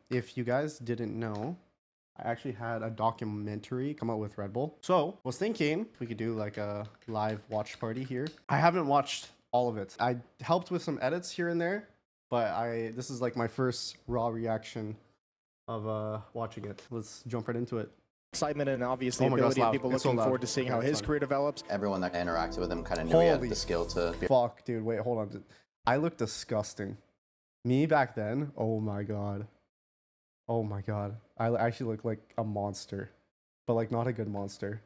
If you guys didn't know, I actually had a documentary come out with Red Bull. So was thinking we could do like a live watch party here. I haven't watched all of it. I helped with some edits here and there, but this is like my first raw reaction of watching it. Let's jump right into it. Excitement and obviously Oh my God, ability of people it's so looking loud. forward to seeing how his career develops. Everyone that interacted with him kind of knew he had the skill to be. Fuck, dude, wait, hold on. I look disgusting. Me back then, oh my god. Oh my god. I actually look like a monster, but like not a good monster.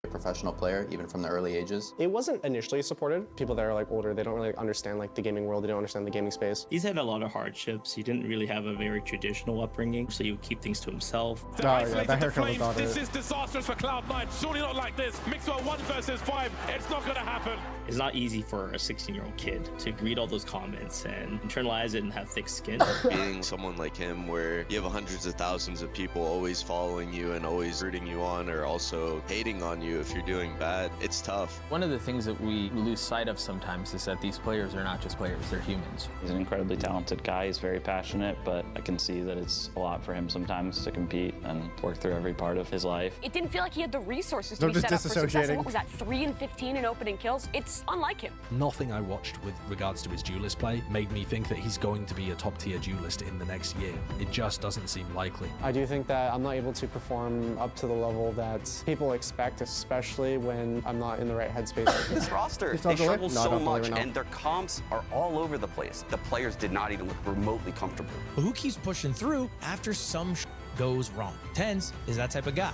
A professional player, even from the early ages. It wasn't initially supported. People that are like older, they don't really understand like the gaming world. They don't understand the gaming space. He's had a lot of hardships. He didn't really have a very traditional upbringing, so he would keep things to himself. Oh yeah, that haircut was about This it. is disastrous for Cloud9. Surely not like this. Mixwell 1 versus 5. It's not going to happen. It's not easy for a 16-year-old kid to read all those comments and internalize it and have thick skin. Being someone like him where you have hundreds of thousands of people always following you and always rooting you on or also hating on you if you're doing bad, it's tough. One of the things that we lose sight of sometimes is that these players are not just players, they're humans. He's an incredibly talented guy. He's very passionate, but I can see that it's a lot for him sometimes to compete and work through every part of his life. It didn't feel like he had the resources to be set up for success. And what was that, 3 and 15 in opening kills? It's unlike him. Nothing I watched with regards to his duelist play made me think that he's going to be a top tier duelist in the next year. It just doesn't seem likely. I do think that I'm not able to perform up to the level that people expect, especially when I'm not in the right headspace. This roster, they struggle so much, and their comps are all over the place. The players did not even look remotely comfortable. But who keeps pushing through after some goes wrong? TenZ is that type of guy.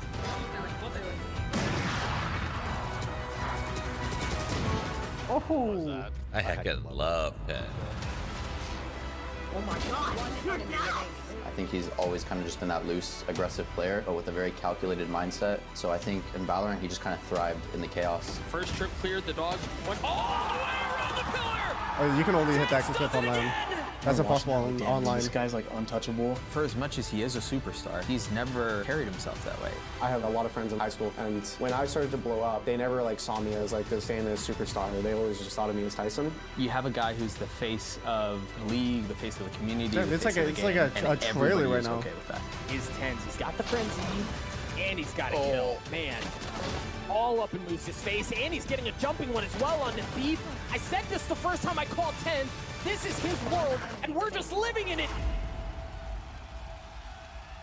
Oh, I heckin' love TenZ. Oh my god, you're nuts! I think he's always kind of just been that loose, aggressive player, but with a very calculated mindset. So I think in Valorant, he just kind of thrived in the chaos. First trip cleared, the dog went Around the pillar! oh, you can only hit that clip online. That's impossible online. This guy's like untouchable. For as much as he is a superstar, he's never carried himself that way. I have a lot of friends in high school, and when I started to blow up, they never like saw me as like this famous superstar. They always just thought of me as Tyson. You have a guy who's the face of the league, the face of the community. Yeah, the it's face like of the a game, trailer right now. Okay with that. Is TenZ. He's got the frenzy, and he's got a kill. Man, all up in Moose's face, and he's getting a jumping one as well on the beat. I said this the first time I called TenZ. This is his world, and we're just living in it.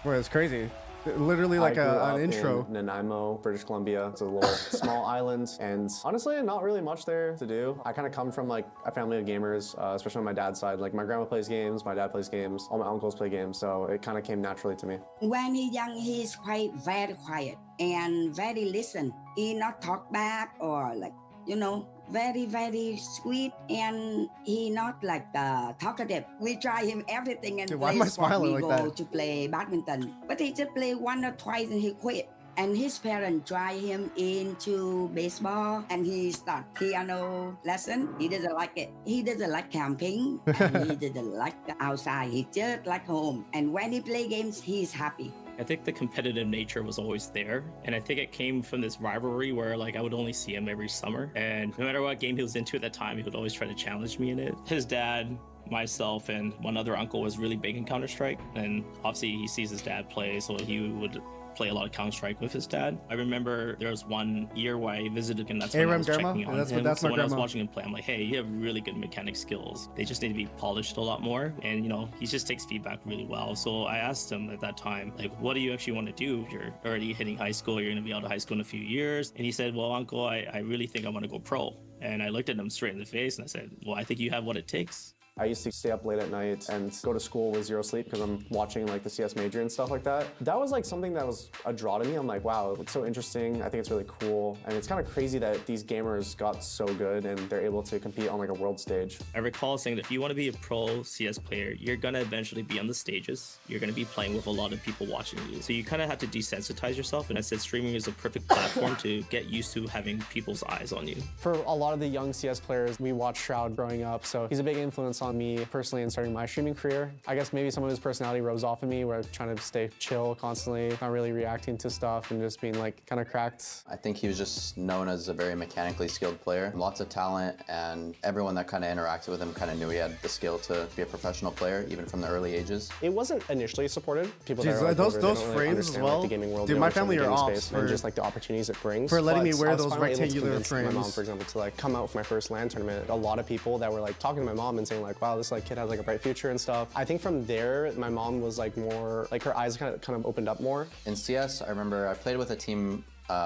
Boy, it's crazy. Literally like an intro. In Nanaimo, British Columbia. It's a little small island, and honestly, not really much there to do. I kind of come from like a family of gamers, especially on my dad's side. Like my grandma plays games, my dad plays games, all my uncles play games, so it kind of came naturally to me. When he's young, he's quite very quiet and very listen. He not talk back or like, you know, very, very sweet, and he not like talkative. We try him everything and why am I smiling like that? We go to play badminton, but he just play 1 or twice and he quit. And his parents drive him into baseball, and he start piano lesson. He doesn't like it. He doesn't like camping, and he doesn't like the outside. He just like home. And when he play games, he's happy. I think the competitive nature was always there, and I think it came from this rivalry where like I would only see him every summer, and no matter what game he was into at the time, he would always try to challenge me in it. His dad, myself, and one other uncle was really big in Counter-Strike, and obviously he sees his dad play, so he would play a lot of Counter-Strike with his dad. I remember there was one year where I visited and that's when I was checking on him. So when I was watching him play, I'm like, hey, you have really good mechanic skills. They just need to be polished a lot more. And you know, he just takes feedback really well. So I asked him at that time, like, what do you actually want to do? You're already hitting high school. You're going to be out of high school in a few years. And he said, well, uncle, I really think I want to go pro. And I looked at him straight in the face and I said, well, I think you have what it takes. I used to stay up late at night and go to school with zero sleep because I'm watching like the CS major and stuff like that. That was like something that was a draw to me. I'm like, wow, it's so interesting. I think it's really cool. And it's kind of crazy that these gamers got so good and they're able to compete on like a world stage. I recall saying that if you want to be a pro CS player, you're going to eventually be on the stages. You're going to be playing with a lot of people watching you. So you kind of have to desensitize yourself. And I said streaming is a perfect platform to get used to having people's eyes on you. For a lot of the young CS players, we watched Shroud growing up. So he's a big influence on on me personally in starting my streaming career. I guess maybe some of his personality rubs off on me where I'm trying to stay chill constantly, not really reacting to stuff and just being like kind of cracked. I think he was just known as a very mechanically skilled player, lots of talent, and everyone that kind of interacted with him kind of knew he had the skill to be a professional player, even from the early ages. It wasn't initially supported. People Jeez, that are like those older, they don't really frames understand, as well. like, the gaming world, Dude, they my don't family understand are the gaming off space and for- just like the opportunities it brings. for letting me But wear I was those finally able to rectangular convince my mom, frames. for example, to like come out for my first LAN tournament. A lot of people that were like talking to my mom and saying like, wow, this like kid has like a bright future and stuff. I think from there, my mom was like more, like her eyes kind of opened up more. In CS, I remember I played with a team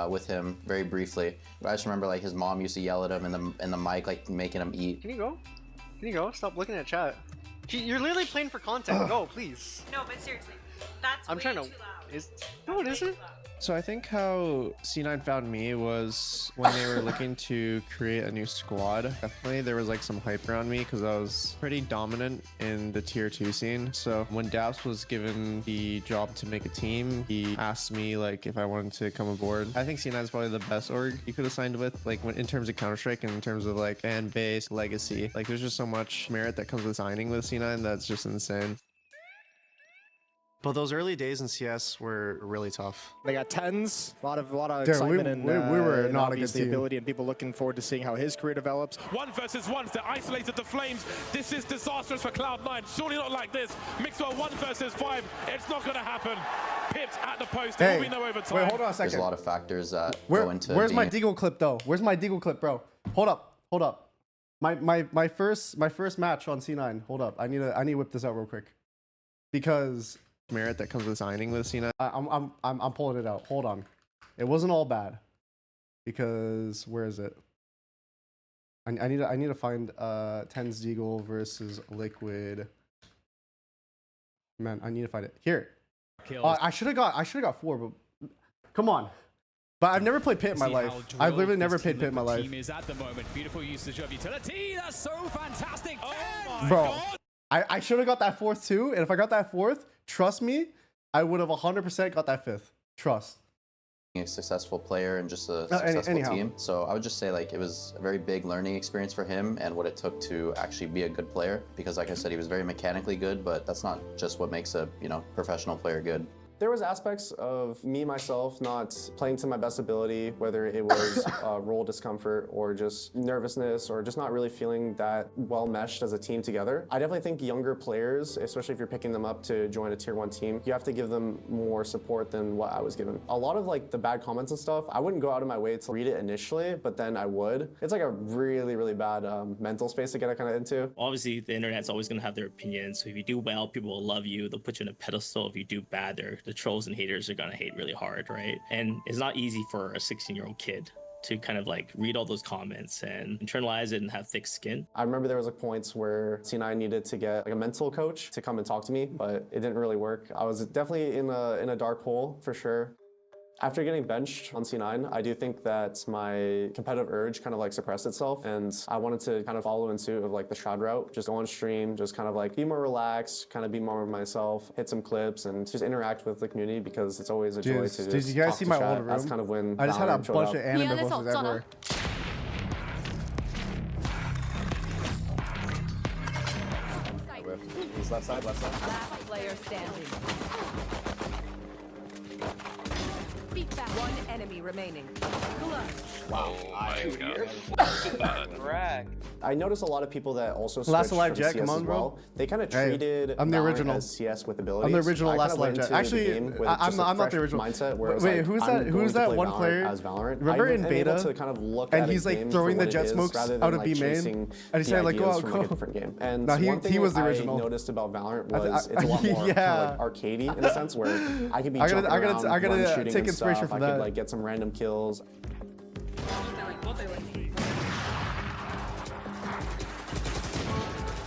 with him very briefly, but I just remember like his mom used to yell at him in the mic, like making him eat. Can you go? Can you go? Stop looking at chat. You're literally playing for content. Go, please. No, but seriously, that's I'm trying to. too loud. No, it isn't. So I think how C9 found me was when they were looking to create a new squad. Definitely there was like some hype around me because I was pretty dominant in the tier 2 scene. So when Daps was given the job to make a team, he asked me like if I wanted to come aboard. I think C9 is probably the best org you could have signed with, like in terms of Counter-Strike and in terms of like fan base, legacy. Like there's just so much merit that comes with signing with C9 that's just insane. But those early days in CS were really tough. They got TenZ, a lot of Dude, excitement and we were and not a good obviously team. ability and people looking forward to seeing how his career develops. 1 versus 1, they're isolated the Flames. This is disastrous for Cloud9. Surely not like this. Mixwell 1 versus 5. It's not going to happen. Pipped at the post. There will be no overtime. Wait, hold on a second. There's a lot of factors that Where, go into where's my being Deagle clip though? Where's my Deagle clip, bro? Hold up. My first match on C9. Hold up. I need to whip this out real quick. Because Merit that comes with signing with C9. I'm pulling it out. Hold on. It wasn't all bad. Because where is it? I need to find TenZ Deagle versus Liquid. Man, I need to find it. Here. I should have got 4, but come on. But I've never played Pit in my life. I've literally never played Pit in my life. Team is at the moment. Beautiful usage of utility. That's so fantastic. Oh my Bro, God. I should have got that 4th too. And if I got that 4th, trust me, I would have 100% got that 5th. Trust. a successful player and just a successful team. So I would just say like it was a very big learning experience for him and what it took to actually be a good player. Because like I said, he was very mechanically good, but that's not just what makes a professional player good. There was aspects of me, myself, not playing to my best ability, whether it was role discomfort or just nervousness or just not really feeling that well meshed as a team together. I definitely think younger players, especially if you're picking them up to join a tier 1 team, you have to give them more support than what I was given. A lot of like the bad comments and stuff, I wouldn't go out of my way to read it initially, but then I would. It's like a really, really bad mental space to get kind of into. Obviously, the internet's always going to have their opinions. So if you do well, people will love you. They'll put you on a pedestal. If you do bad, the trolls and haters are gonna hate really hard, right? And it's not easy for a 16-year-old kid to kind of like read all those comments and internalize it and have thick skin. I remember there was like points where C9 needed to get like a mental coach to come and talk to me, but it didn't really work. I was definitely in a dark hole for sure. After getting benched on C9, I do think that my competitive urge kind of like suppressed itself, and I wanted to kind of follow in suit of like the Shroud route, just go on stream, just kind of like be more relaxed, kind of be more of myself, hit some clips, and just interact with the community because it's always a joy to just Did you guys talk see to my chat. old room? That's kind of when I just had a Valorant showed bunch up. of anime posters everywhere. He's left side, left side. Last player standing. One enemy remaining. Wow. I noticed a lot of people that also Last switched Alive from Jet, CS come on, as bro. well. They kind of Hey, treated I'm the Valorant original. as CS with abilities. I'm the original I Last kind of Alive went Jet. into the Actually, game with just I'm a not the fresh original. mindset where it was Wait, like, who's I'm that? going Who's to that play one Valorant player? as Valorant. Remember I'm in able beta? to kind of look And at he's a like game throwing for the what jet it is smokes rather than, out of like, B main, chasing and he's the saying like, go ideas out, from, go. like, a different game. And No, one thing he was the I original. noticed about Valorant was it's a lot more kind Yeah. of like arcadey in a sense where I could be I jumping gotta around, run shooting take and inspiration stuff. from I that. could like get some random kills.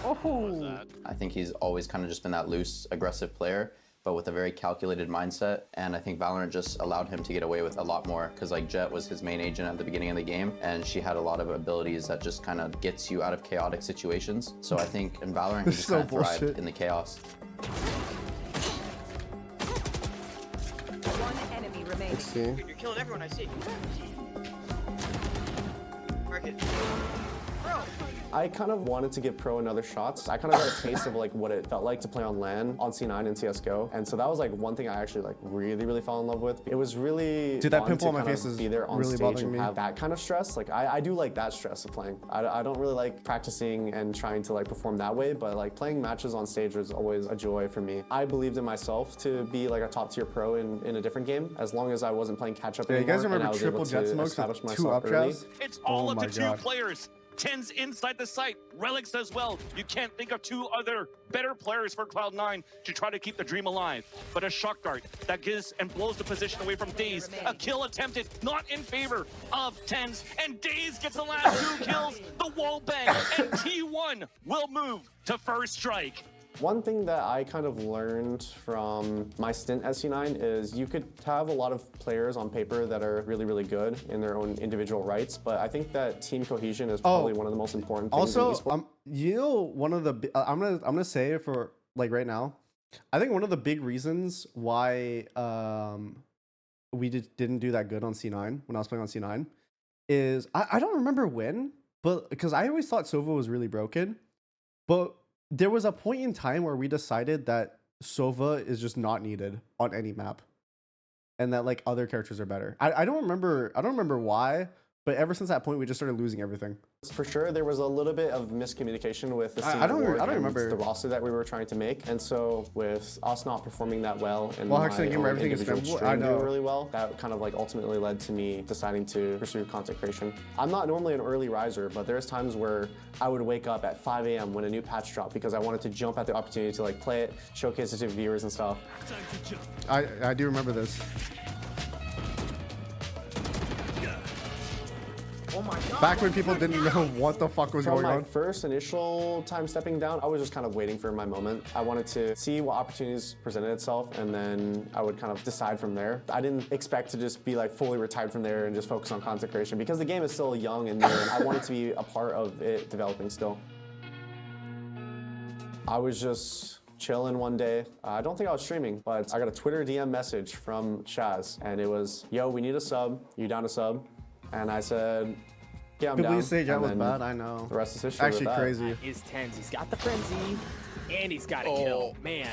Oh. I think he's always kind of just been that loose, aggressive player, but with a very calculated mindset. And I think Valorant just allowed him to get away with a lot more because like Jet was his main agent at the beginning of the game, and she had a lot of abilities that just kind of gets you out of chaotic situations. So I think in Valorant, he just kind of thrived in the chaos. One enemy remaining. You're killing everyone I see. Mark it. I kind of wanted to give Pro another shot. I kind of got a taste of like what it felt like to play on LAN on C9 and CSGO. And so that was like one thing I actually like really fell in love with. It was really Dude, that fun pimple to on my kind face of is be there on really stage bothering and me. have that kind of stress. Like I do like that stress of playing. I don't really like practicing and trying to like perform that way, but like playing matches on stage was always a joy for me. I believed in myself to be like a top tier pro in a different game, as long as I wasn't playing catch up anymore. You guys remember and I was triple able jet to smokes establish with 2 myself up early. traps? It's all Oh up my to 2 God. players. TenZ inside the site. Relics as well. You can't think of 2 other better players for Cloud9 to try to keep the dream alive. But a shock dart that gives and blows the position away from Daze. A kill attempted, not in favor of TenZ. And Daze gets the last 2 kills. The wall bang. And T1 will move to first strike. One thing that I kind of learned from my stint at C9 is you could have a lot of players on paper that are really good in their own individual rights, but I think that team cohesion is probably one of the most important things in Also, esports. you know, one of the I'm gonna say it for like right now. I think one of the big reasons why we didn't do that good on C9 when I was playing on C9 is I don't remember when, but because I always thought Sova was really broken, but there was a point in time where we decided that Sova is just not needed on any map, and that like other characters are better. I don't remember why, but ever since that point, we just started losing everything. For sure, there was a little bit of miscommunication with the scene I don't and remember the roster that we were trying to make, and so with us not performing that well and Well, my actually, own everything is individual scrambled. I stream know. doing really well, that kind of like ultimately led to me deciding to pursue content creation. I'm not normally an early riser, but there's times where I would wake up at 5 a.m. when a new patch dropped because I wanted to jump at the opportunity to like play it, showcase it to viewers and stuff. I do remember this. Oh my God. Back when people didn't know what the fuck was From going my on. first initial time stepping down, I was just kind of waiting for my moment. I wanted to see what opportunities presented itself, and then I would kind of decide from there. I didn't expect to just be like fully retired from there and just focus on content creation because the game is still young and new, and I wanted to be a part of it developing still. I was just chilling one day. I don't think I was streaming, but I got a Twitter DM message from Shaz, and it was, "Yo, we need a sub. You down to sub?" And I said, "Yeah, I'm People down." used to say Jet And was then bad, I know. The rest is history. Actually with that. crazy. Is TenZ. He's got the frenzy, and he's got a kill. Man,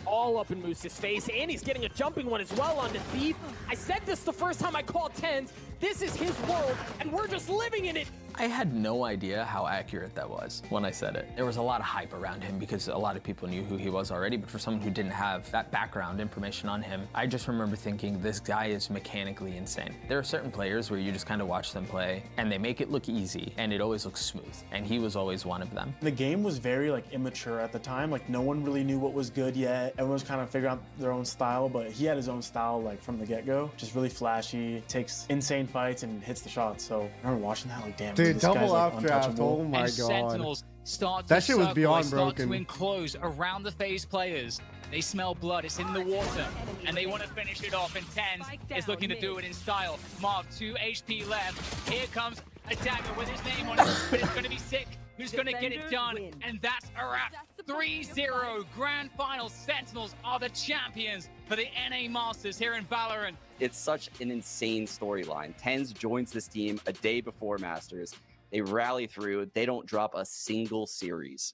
all up in Moose's face, and he's getting a jumping one as well on the thief. I said this the first time I called TenZ. This is his world, and we're just living in it. I had no idea how accurate that was when I said it. There was a lot of hype around him because a lot of people knew who he was already, but for someone who didn't have that background information on him, I just remember thinking this guy is mechanically insane. There are certain players where you just kind of watch them play and they make it look easy and it always looks smooth, and he was always one of them. The game was very like immature at the time. Like no one really knew what was good yet. Everyone was kind of figuring out their own style, but he had his own style like from the get-go. Just really flashy, takes insane fights and hits the shots. So I remember watching that like, damn, Dude, this double guy's, like, up draft. untouchable. Oh my And god. Sentinels start to That shit was circle, beyond they start broken. to enclose around the phase players. They smell blood, it's in the water, and they want to finish it off, and TenZ is looking to do it in style. Mark, 2 HP left. Here comes a dagger with his name on it, but it's going to be sick. Who's going to get it done? And that's a wrap. 3-0 Grand Final. Sentinels are the champions for the NA Masters here in Valorant. It's such an insane storyline. TenZ joins this team a day before Masters. They rally through. They don't drop a single series.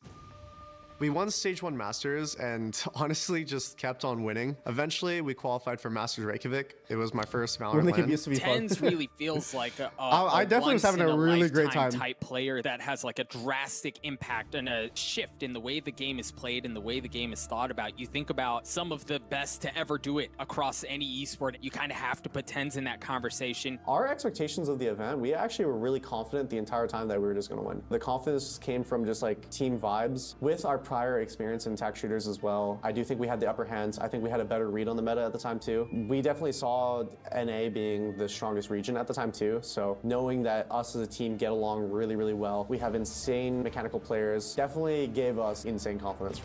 We won Stage 1 Masters and honestly just kept on winning. Eventually, we qualified for Masters Reykjavik. It was my first Valorant Really win. used to be fun. TenZ really feels like I definitely was having a really great time. Type player that has like a drastic impact and a shift in the way the game is played and the way the game is thought about. You think about some of the best to ever do it across any esport. You kind of have to put TenZ in that conversation. Our expectations of the event, we actually were really confident the entire time that we were just going to win. The confidence came from just like team vibes. With our prior experience in tac shooters as well, I do think we had the upper hand. I think we had a better read on the meta at the time too. We definitely saw NA being the strongest region at the time too, so knowing that us as a team get along really well, we have insane mechanical players, definitely gave us insane confidence.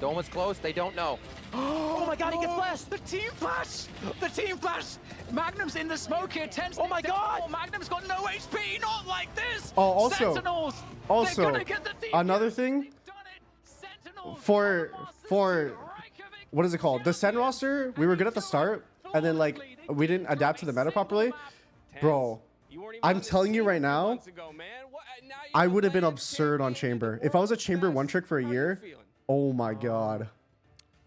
Dome is close, they don't know. Oh my god, he gets flashed! The team flash! The team flash! Magnum's in the smoke here. TenZ. Oh my god! Magnum's got no HP. Not like this. Oh, also, Sentinels. also, They're gonna get the team. another thing for what is it called? The Sen roster, we were good at the start, and then like we didn't adapt to the meta properly. Bro, I'm telling you right now, I would have been absurd on Chamber. If I was a Chamber one trick for a year, oh my god.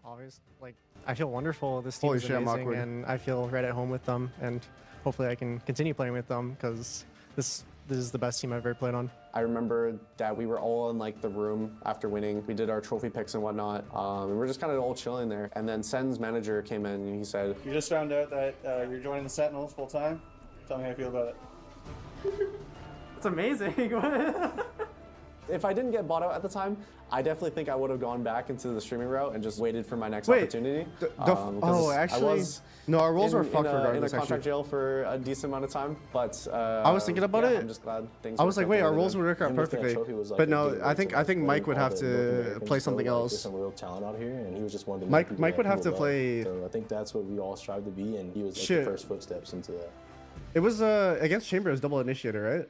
Obviously, like, I feel wonderful. This team Holy is shit, I'm amazing, awkward. and I feel right at home with them, and hopefully I can continue playing with them because this is the best team I've ever played on. I remember that we were all in like the room after winning. We did our trophy picks and whatnot. And we're just kind of all chilling there. And then TenZ's manager came in and he said, You just found out that you're joining the Sentinels full time. Tell me how you feel about it. It's amazing. If I didn't get bought out at the time, I definitely think I would have gone back into the streaming route and just waited for my next opportunity. No, our roles were fucked regardless. In a contract jail for a decent amount of time, but I was thinking about it. I'm just glad things. I was like, wait, our roles would work out Him lifting that perfectly. trophy was, like, But a no, big I way think to, Mike would have all the North to Americans play know, something like, else. There's some real talent out here, and he was just one of the Mike would have to play. So I think that's what we all strive to be, and he was like Shit. the first footsteps into that. It was against Chamber, it was double initiator, right?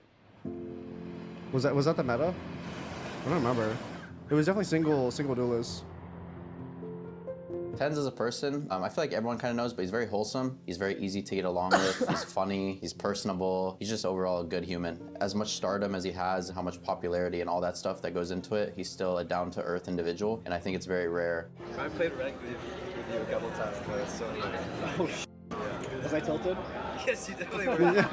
Was that the meta? I don't remember. It was definitely single duelist. TenZ as a person, I feel like everyone kind of knows, but he's very wholesome. He's very easy to get along with. He's funny. He's personable. He's just overall a good human. As much stardom as he has, how much popularity and all that stuff that goes into it, he's still a down-to-earth individual, and I think it's very rare. I played Reykjavik with you a couple times, but it's so nice. Oh, was I tilted? Yes, you definitely were.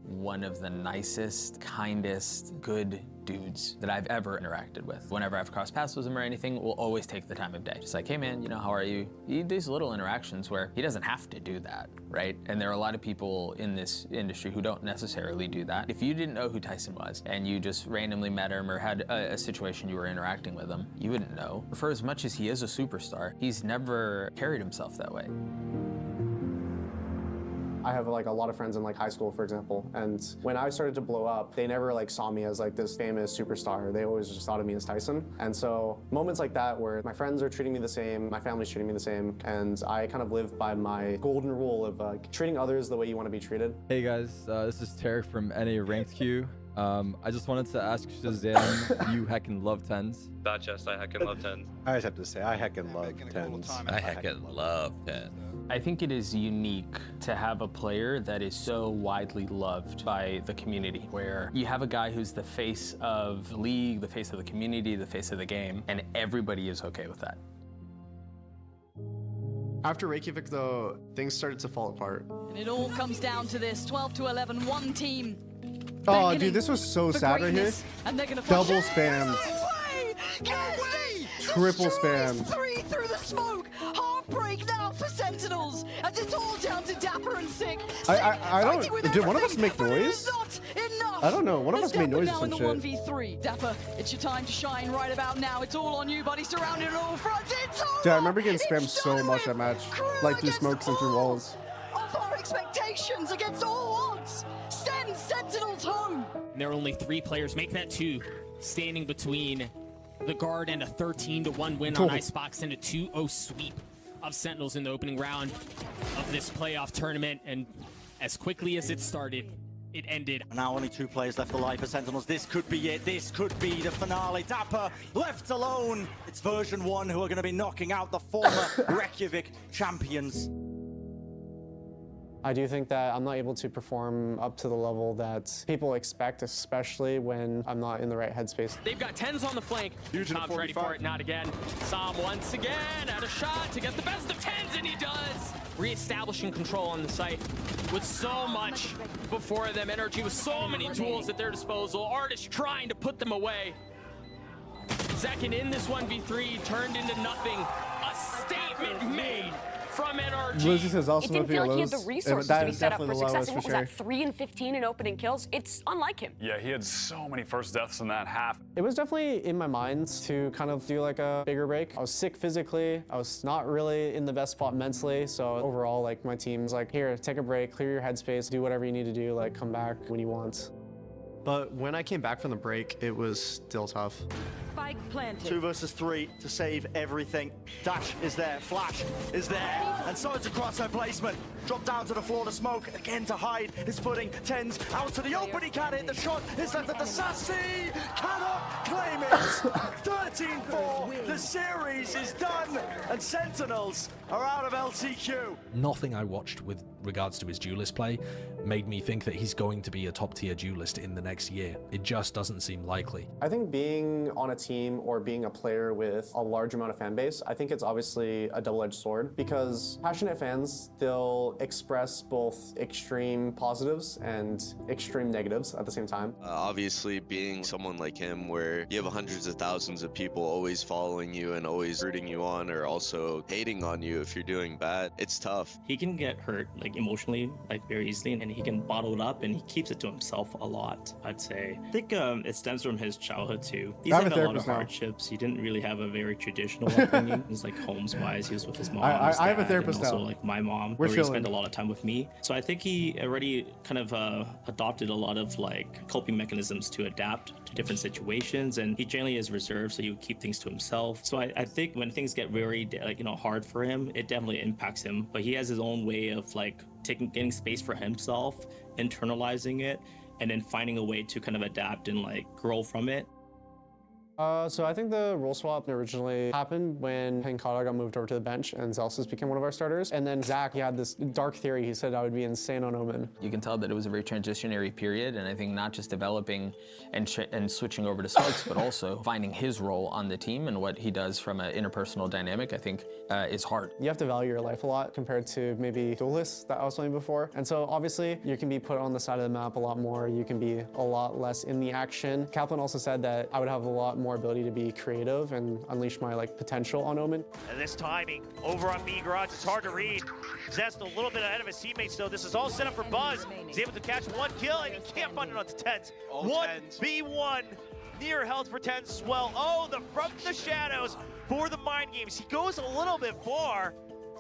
One of the nicest, kindest, good dudes that I've ever interacted with. Whenever I've crossed paths with him or anything, we'll always take the time of day. Just like, hey man, you know, how are you? These little interactions where he doesn't have to do that, right? And there are a lot of people in this industry who don't necessarily do that. If you didn't know who Tyson was and you just randomly met him or had a situation you were interacting with him, you wouldn't know. For as much as he is a superstar, he's never carried himself that way. I have like a lot of friends in like high school, for example, and when I started to blow up, they never like saw me as like this famous superstar. They always just thought of me as Tyson. And so moments like that where my friends are treating me the same, my family's treating me the same, and I kind of live by my golden rule of treating others the way you want to be treated. Hey guys, this is Tarek from NA Ranked Q. I just wanted to ask Shazam, you heckin' love TenZ? That chest, I heckin' love TenZ. I just have to say, I heckin' love TenZ. I heckin' love TenZ. I think it is unique to have a player that is so widely loved by the community, where you have a guy who's the face of the league, the face of the community, the face of the game, and everybody is okay with that. After Reykjavik, though, things started to fall apart. And it all comes down to this 12-11, one team. Oh, dude, this was so sad right here. And they're gonna Double spammed. Triple spammed. 3 through the smoke. Heartbreak now for Sentinels. And it's all down to Dapper and Sick. I don't. Did one of us make noise? I don't know. One of us made noise or now some in shit. the 1v3. Dapper, it's your time to shine right about now. It's all on you, buddy. Surrounded on all fronts. It's all Dude, I remember getting spammed so much that match. Like through smokes and through walls. off our expectations against all odds. Send Sentinels home. And there are only 3 players, make that 2, standing between the guard and a 13-1 win on Icebox and a 2-0 sweep of Sentinels in the opening round of this playoff tournament. And as quickly as it started, it ended. Now only 2 players left alive for Sentinels. This could be it. This could be the finale. Dapper left alone. It's version 1 who are going to be knocking out the former Reykjavik champions. I do think that I'm not able to perform up to the level that people expect, especially when I'm not in the right headspace. They've got TenZ on the flank. Tom's ready for it, not again. Sam once again at a shot to get the best of TenZ, and he does. Reestablishing control on the site with so much before them. Energy with so many tools at their disposal. Artists trying to put them away. Second in this 1v3 turned into nothing. A statement made from NRG. Lizzie says also It didn't feel like he had the resources to be set up for success. And what was sure. that, 3 and 15 in opening kills? It's unlike him. Yeah, he had so many first deaths in that half. It was definitely in my mind to kind of do like a bigger break. I was sick physically. I was not really in the best spot mentally. So overall, like my team's like, here, take a break, clear your headspace, do whatever you need to do, like come back when you want. But when I came back from the break, it was still tough. Spike planted. 2 versus 3 to save everything. Dash is there, Flash is there, and so it's a crosshair placement. Drop down to the floor to smoke, again to hide his footing. TenZ out to the open, he can't hit the shot. Is left at the Sassy, cannot claim it. 13-4, the series is done, and Sentinels are out of LCQ. Nothing I watched with regards to his duelist play made me think that he's going to be a top tier duelist in the next year. It just doesn't seem likely. I think being on a team or being a player with a large amount of fan base, I think it's obviously a double-edged sword, because passionate fans, they'll express both extreme positives and extreme negatives at the same time. Obviously, being someone like him where you have hundreds of thousands of people always following you and always rooting you on, or also hating on you if you're doing bad, it's tough. He can get hurt like emotionally, like very easily, and he can bottle it up, and he keeps it to himself a lot, I'd say. I think it stems from his childhood too. He's had a lot of hardships. He didn't really have a very traditional upbringing. He's like homes-wise, he was with his mom. I have a therapist and also now. like my mom, We're where he chilling. spent a lot of time with me. So I think he already kind of adopted a lot of like coping mechanisms to adapt to different situations, and he generally is reserved, so he would keep things to himself. So I think when things get very hard for him, it definitely impacts him. But he has his own way of like getting space for himself, internalizing it, and then finding a way to kind of adapt and like grow from it. So I think the role swap originally happened when Pankata got moved over to the bench and Zelsis became one of our starters. And then Zach, he had this dark theory. He said I would be insane on Omen. You can tell that it was a very transitionary period, and I think not just developing and switching over to Smokes, but also finding his role on the team and what he does from an interpersonal dynamic, I think is hard. You have to value your life a lot compared to maybe duelists that I was playing before. And so obviously you can be put on the side of the map a lot more. You can be a lot less in the action. Kaplan also said that I would have a lot more ability to be creative and unleash my potential on Omen. And this timing over on B Garage, it's hard to read. Zest a little bit ahead of his teammates though. This is all set up for Buzz. He's able to catch one kill and he can't find it on the TenZ. 1v1 near health for TenZ as well. Oh, from the shadows for the mind games. He goes a little bit far,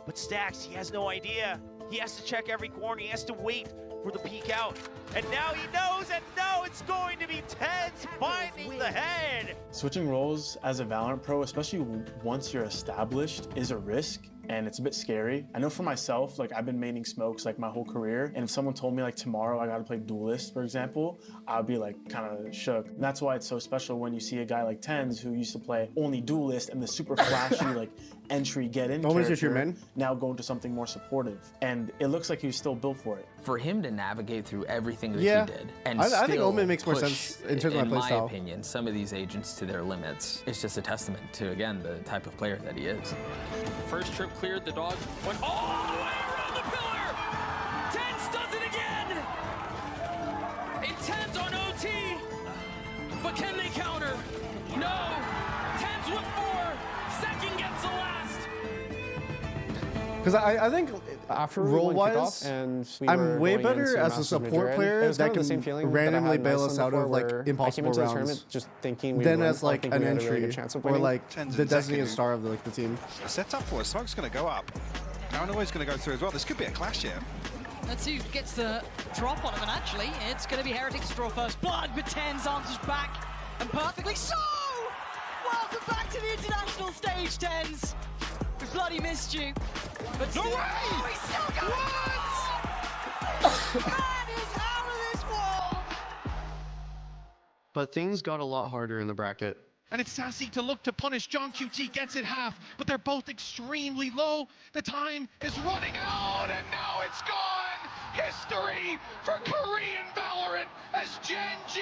but Stacks, he has no idea. He has to check every corner. He has to wait for the peek out. And now he knows, and no, it's going to be TenZ finding the head. Switching roles as a Valorant pro, especially once you're established, is a risk. And it's a bit scary. I know for myself, I've been maining Smokes my whole career. And if someone told me tomorrow I gotta play Duelist, for example, I'd be kind of shook. And that's why it's so special when you see a guy like TenZ who used to play only Duelist and the super flashy entry get-in character, now going to something more supportive. And it looks like he was still built for it. For him to navigate through everything that Yeah. he did, and I think still Omen makes more push, sense in terms of my my playstyle. opinion, some of these agents to their limits, it's just a testament to, again, the type of player that he is. First trip cleared, the dog went all the way around the pillar! TenZ does it again! Intent on OT, but can they counter? No! TenZ with 4, second gets the last! Because I think after we role won kickoff wise, and we I'm were way going better into as a Masters support Madrid, it player was that kind of can the same feeling that I randomly had in bail us Iceland out of before, where I came impossible into the rounds. tournament just thinking we Then would as win. I think an we had a really entry good chance of or winning. the designated star of the team. Set up for us. Smoke's going to go up. Paranoia's going to go through as well. This could be a clash here. Let's see who gets the drop on him, and actually, it's going to be Heretics to draw first blood, but TenZ answers back, and perfectly so! Welcome back to the international stage, TenZ! We bloody missed you. But still, oh, he's still going! Man is out of this world! But things got a lot harder in the bracket. And it's Sassy to look to punish. John QT gets it half, but they're both extremely low. The time is running out, and now it's gone. History for Korean Valorant as Gen G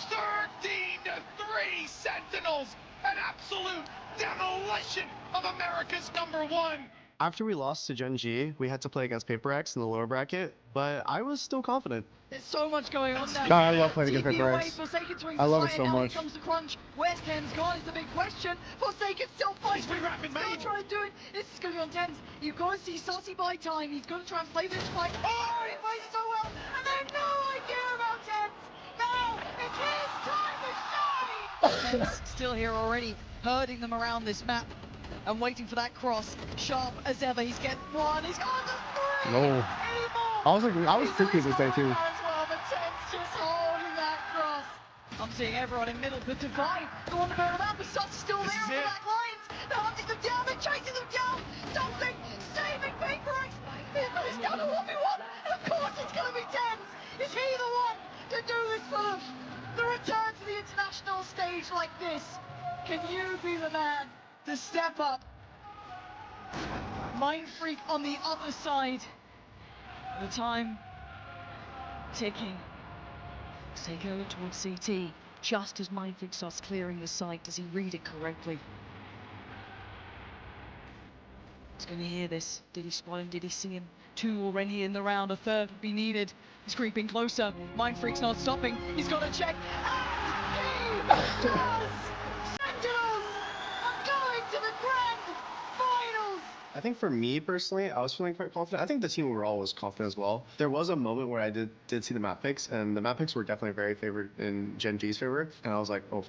13-3 Sentinels. An absolute demolition of America's #1. After we lost to Gen G, we had to play against Paper X in the lower bracket, but I was still confident. There's so much going on now. God, I love playing against TP Paper away, X. Forsaken swings I love it aside, so and now much. Here comes the crunch. Where's TenZ gone is the big question. Forsaken still fighting. He's rapid, Still mate. trying to do it. This is going to be on TenZ. You've got to see Sassy by time. He's going to try and play this fight. Oh, he plays it so well. And they have no idea about TenZ. Now it's his time to shine. TenZ still here already, herding them around this map. And waiting for that cross. Sharp as ever. He's getting one. He's gone to 3. No. I was tricky this day too. As well, but TenZ just holding that cross. I'm seeing everyone in middle, but Divine go on the barrel out, but Sut's still there on the back lines. They're hunting them down, they're chasing them down. Something saving Paper X. It's down to 1v1, and of course it's going to be TenZ. Is he the one to do this for them? The return to the international stage like this. Can you be the man to step up? Mind Freak on the other side. The time ticking. They go towards CT. Just as Mindfix starts clearing the site, does he read it correctly? He's going to hear this. Did he spot him? Did he see him? 2 already in the round. A third would be needed. He's creeping closer. Mindfreak's not stopping. He's got to check. And he does! Sentinels are going to the grand finals! I think for me personally, I was feeling quite confident. I think the team overall was confident as well. There was a moment where I did see the map picks, and the map picks were definitely very favored in Gen G's favor, and I was like, oh,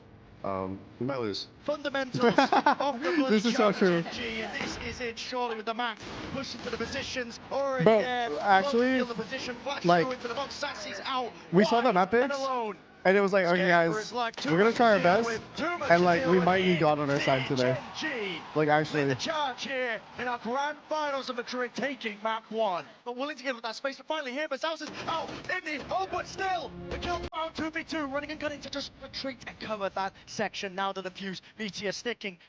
we might lose. Fundamentals of the This is so true. G, and this is it surely with the map pushing to the positions already Bro, there. actually, The position, Flash like, through into the box. Sassy's out. we saw the map and picks, alone. and it was like, okay guys, we're gonna try our best, and like we might need God on our side today. Like actually. The charge here in our grand finals of Madrid, taking map 1. But willing to give up that space, but finally here, but South is out in the but still the kill found 2v2, running and gunning to just retreat and cover that section. Now the defuse, Meteor sticking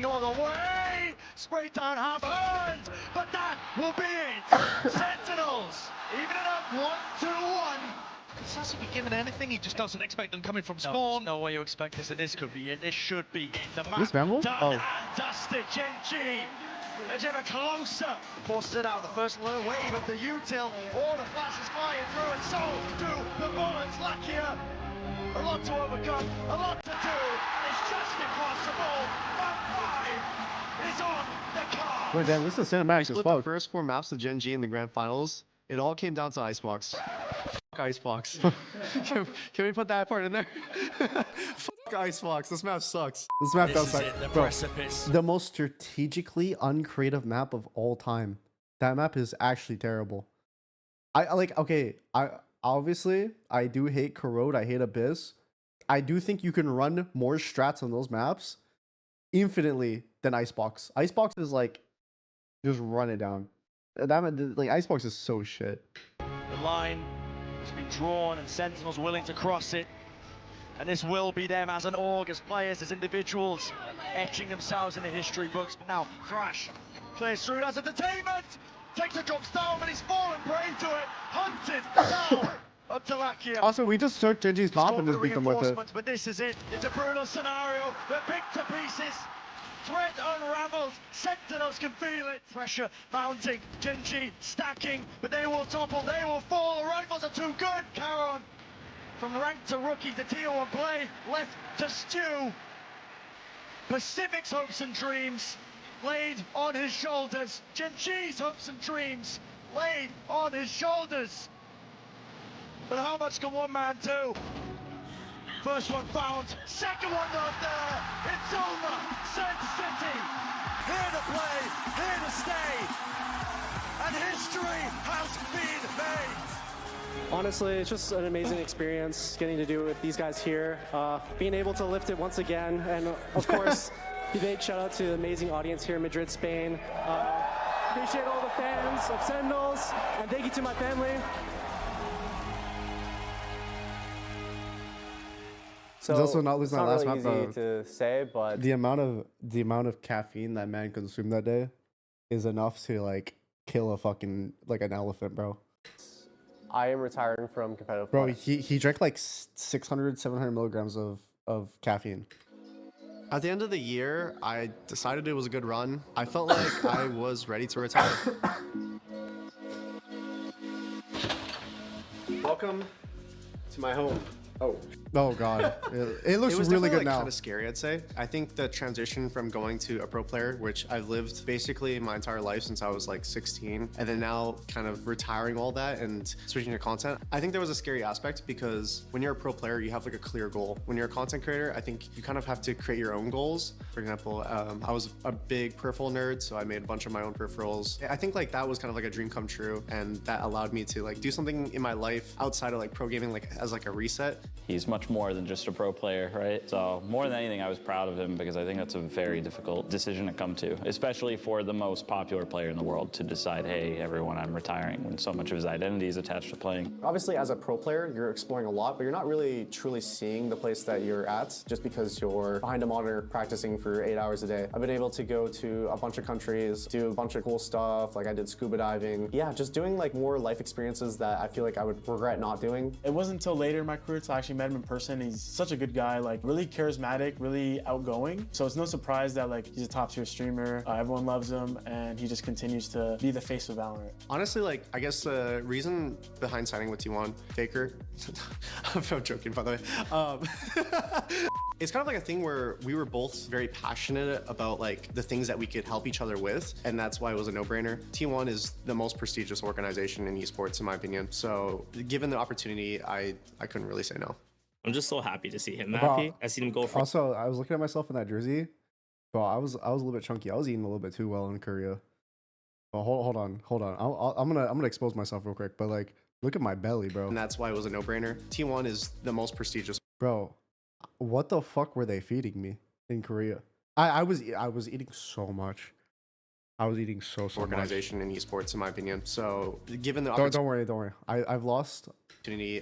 all the way. Spray down half earned, but that will be it. Sentinels, even it up 1-1. Sassy be given anything, he just doesn't expect them coming from spawn. No way you expect this, and this could be it. This should be it. The map This Mammal? done Oh. and dusted. Gen G is ever closer. Forces it out. The first wave of the util. All the flashes flying through, and so do the bullets. Luckier. A lot to overcome, a lot to do. It's just impossible. Map 5 is on the card. Wait, damn, this is cinematic as The fuck. first 4 maps of Gen G in the grand finals, it all came down to Icebox. Icebox. can we put that part in there? Fuck Icebox. This map sucks. This map does This is suck. it, the Bro, precipice. the most strategically uncreative map of all time. That map is actually terrible. I like, okay, I obviously I do hate Corrode, I hate Abyss. I do think you can run more strats on those maps infinitely than Icebox. Icebox is like, just run it down. That like Icebox is so shit. The line has been drawn, and Sentinels willing to cross it. And this will be them as an org, as players, as individuals, etching themselves in the history books. But now, Thrash plays through as entertainment, takes the drops down, but he's fallen prey to it. Hunted now up to Lakia. Also, we just took Genji's top and just beat them with it. Reinforcements, but this is it. It's a brutal scenario. They're picked to pieces. Thread unravels. Sentinels can feel it. Pressure mounting. Gen G stacking, but they will topple. They will fall. The rifles are too good. Caron, from rank to rookie to tier 1 play, left to stew. Pacific's hopes and dreams laid on his shoulders. Gen G's hopes and dreams laid on his shoulders. But how much can one man do? First one found, second one not there. It's over. Sen City, here to play, here to stay. And history has been made. Honestly, it's just an amazing experience getting to do it with these guys here, being able to lift it once again, and of course, a big shout out to the amazing audience here in Madrid, Spain. Appreciate all the fans of Sentinels, and thank you to my family. So He's also not losing that last really map, easy to say, but the amount of caffeine that man consumed that day is enough to like kill a fucking like an elephant, bro. I am retiring from competitive Bro, play. he drank like 600, 700 milligrams of caffeine. At the end of the year, I decided it was a good run. I felt like I was ready to retire. Welcome to my home. Oh god, it looks was really definitely, good now. Kind of scary, I'd say. I think the transition from going to a pro player, which I've lived basically my entire life since I was like 16, and then now kind of retiring all that and switching to content. I think there was a scary aspect because when you're a pro player, you have like a clear goal. When you're a content creator, I think you kind of have to create your own goals. For example, I was a big peripheral nerd, so I made a bunch of my own peripherals. I think like that was kind of like a dream come true, and that allowed me to like do something in my life outside of like pro gaming, like as like a reset. He's much more than just a pro player, right? So more than anything, I was proud of him because I think that's a very difficult decision to come to, especially for the most popular player in the world to decide, hey, everyone, I'm retiring, when so much of his identity is attached to playing. Obviously, as a pro player, you're exploring a lot, but you're not really truly seeing the place that you're at just because you're behind a monitor practicing for 8 hours a day. I've been able to go to a bunch of countries, do a bunch of cool stuff, like I did scuba diving. Yeah, just doing like more life experiences that I feel like I would regret not doing. It wasn't until later in my career till I actually met him in person. He's such a good guy, like really charismatic, really outgoing. So it's no surprise that like he's a top tier streamer. Everyone loves him and he just continues to be the face of Valorant. Honestly, like, I guess the reason behind signing with T1, Faker, I'm joking, by the way. It's kind of like a thing where we were both very passionate about like the things that we could help each other with, and that's why it was a no-brainer. T1 is the most prestigious organization in esports, in my opinion. So given the opportunity, I couldn't really say no. I'm just so happy to see him happy. I seen him go for. Also, I was looking at myself in that jersey. Bro, I was a little bit chunky. I was eating a little bit too well in Korea. Well, hold on. I'm gonna expose myself real quick, but like, look at my belly, bro. And that's why it was a no-brainer. T1 is the most prestigious. Bro, what the fuck were they feeding me in Korea? I was eating so much. I was eating so organization much. In esports, in my opinion. So given the don't worry. I've lost many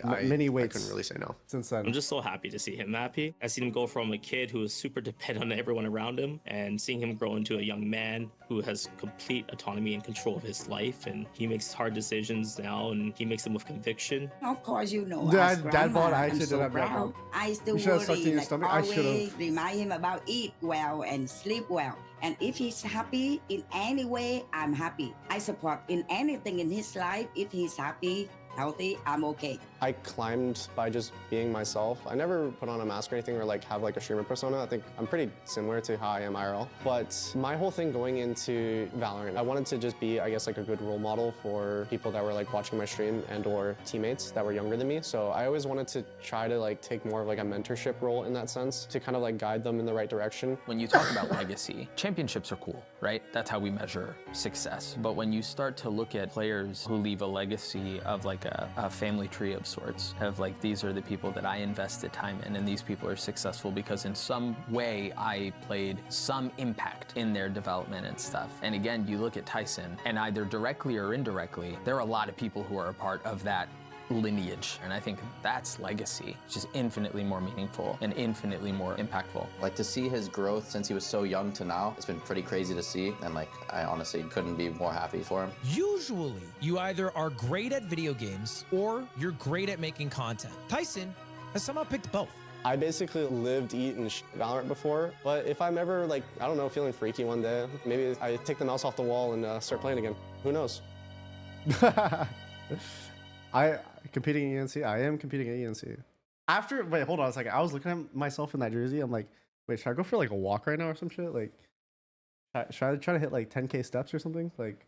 weights. I couldn't really say no since then. I'm just so happy to see him happy. I seen him go from a kid who was super dependent on everyone around him, and seeing him grow into a young man who has complete autonomy and control of his life, and he makes hard decisions now, and he makes them with conviction. Of course, you know. Dad bought. I I'm so proud. I still worry, like always remind him about eat well and sleep well. And if he's happy in any way, I'm happy. I support in anything in his life. If he's happy, healthy, I'm okay. I climbed by just being myself. I never put on a mask or anything or like have like a streamer persona. I think I'm pretty similar to how I am IRL. But my whole thing going into Valorant, I wanted to just be, I guess, like a good role model for people that were like watching my stream and or teammates that were younger than me. So I always wanted to try to like take more of like a mentorship role in that sense to kind of like guide them in the right direction. When you talk about legacy, championships are cool, right? That's how we measure success. But when you start to look at players who leave a legacy of like a family tree of sorts, of like, these are the people that I invested time in, and these people are successful because in some way I played some impact in their development and stuff. And again, you look at Tyson, and either directly or indirectly, there are a lot of people who are a part of that lineage, and I think that's legacy, which is infinitely more meaningful and infinitely more impactful. Like, to see his growth since he was so young to now, it's been pretty crazy to see, and like, I honestly couldn't be more happy for him. Usually, you either are great at video games or you're great at making content. Tyson has somehow picked both. I basically lived, eat, and Valorant before, but if I'm ever like, I don't know, feeling freaky one day, maybe I take the mouse off the wall and start playing again. Who knows? Competing in ENC? I am competing at ENC. Wait, hold on a second. I was looking at myself in that jersey. I'm like, wait, should I go for like a walk right now or some shit? Like, should I try to hit like 10K steps or something? Like,